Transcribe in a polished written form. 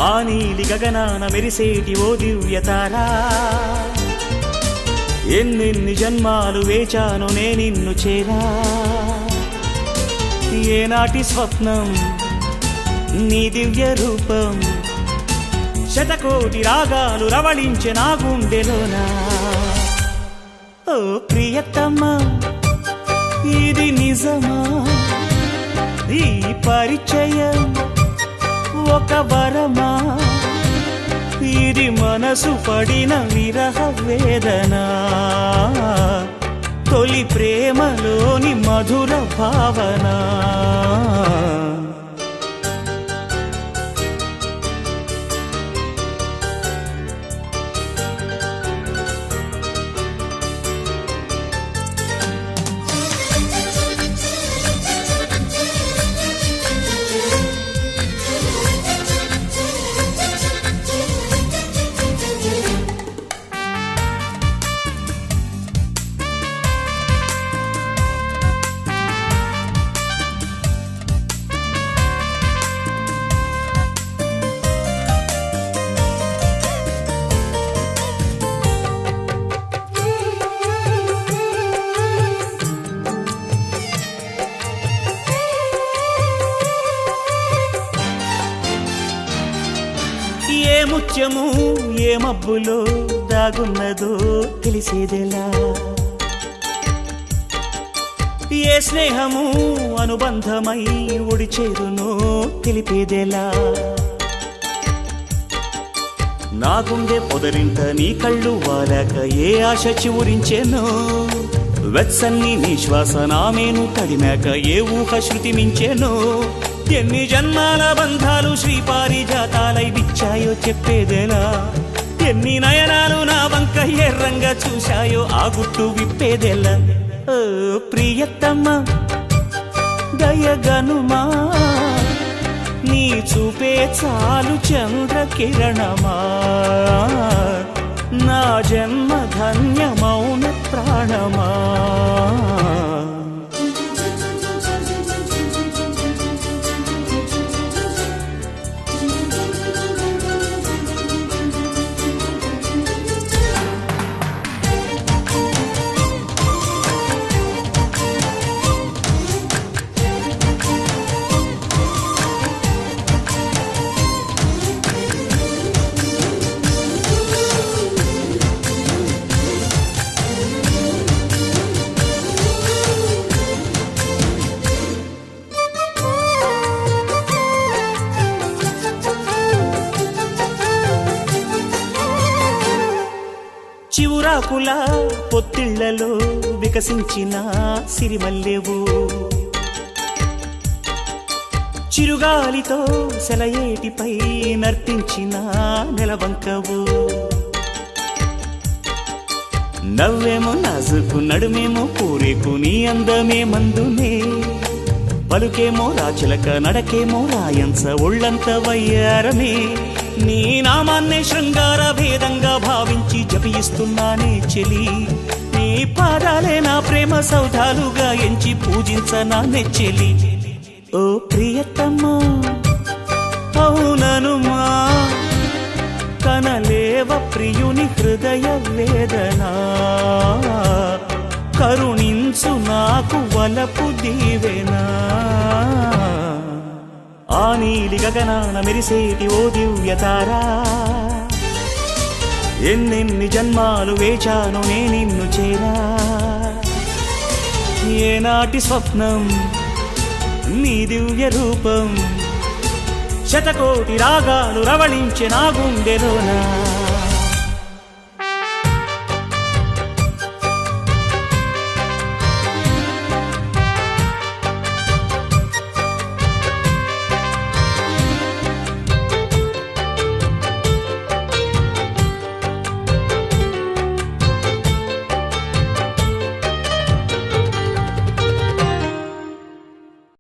ఆ నీలి గగనాన మెరిసేటి ఓ దివ్యతారా, ఎన్నెన్ని జన్మాలు వేచాను నే నిన్ను చేరా. ఏనాటి స్వప్నం నీ దివ్య రూపం, శతకోటి రాగాలు రవళించే నా గుండెలోనా. ఓ ప్రియతమా ఇది నిజమా, ఈ పరిచయం ఒక వరమా, ఇది మనసు పడిన విరహ వేదన, తొలి ప్రేమలోని మధుర భావన. ఏ ముత్యము ఏ మబ్బులో దాగున్నదో తెలిసేదెలా, ఏ స్నేహము అనుబంధమై ఒడిచేరునో తెలిపేదెలా. నా గుండె పొదరింట నీ కళ్ళు వాలాక ఏ ఆశ చివురించెనో, వెచ్చని నీ శ్వాస నామేను తడిమాక ఏ ఊహ శృతి మించెనో. ఎన్ని జన్మాల బంధాలు శ్రీపారిజాతాలై విచ్చాయో చెప్పేదెలా, ఎన్ని నయనాలు నా వంక ఎర్రంగా చూశాయో ఆ గుట్టు విప్పేదెలా. ఓ ప్రియతమా దయగనుమా, నీ చూపే చాలు చంద్రకిరణమా, నా జన్మ ధన్యమౌన ప్రాణమా. చివురాకుల పొత్తిళ్లలో వికసించిన సిరిమల్లెవు, చిరుగాలితో సెలయేటిపై నర్తించిన నెలవంకవు. నవ్వేమో నాజుకు నడుమేమో పూరేకు నీ అందమే మందునే, పలుకేమో రాచిలక నడకేమో రాయంస ఒళ్ళంత వయ్యారమే. నీ నామాన్నే శృంగార భేదంగా భావించి జపిస్తున్నానే చెలి, నీ పాదాలే నా ప్రేమ సౌధాలుగా ఎంచి పూజించనా నెచ్చెలి. ఓ ప్రియతమా అవుననుమా, కనలేవ ప్రియుని హృదయ వేదన, కరుణించు నాకు వలపు దీవెనా. ఆ నీలి గగనాన మెరిసేటి ఓ దివ్యతారా, ఎన్నెన్ని జన్మాలు వేచాను నే నిన్ను చేరా. ఏనాటి స్వప్నం నీ దివ్య రూపం, శతకోటి రాగాలు రవళించే నా గుండెలోనా.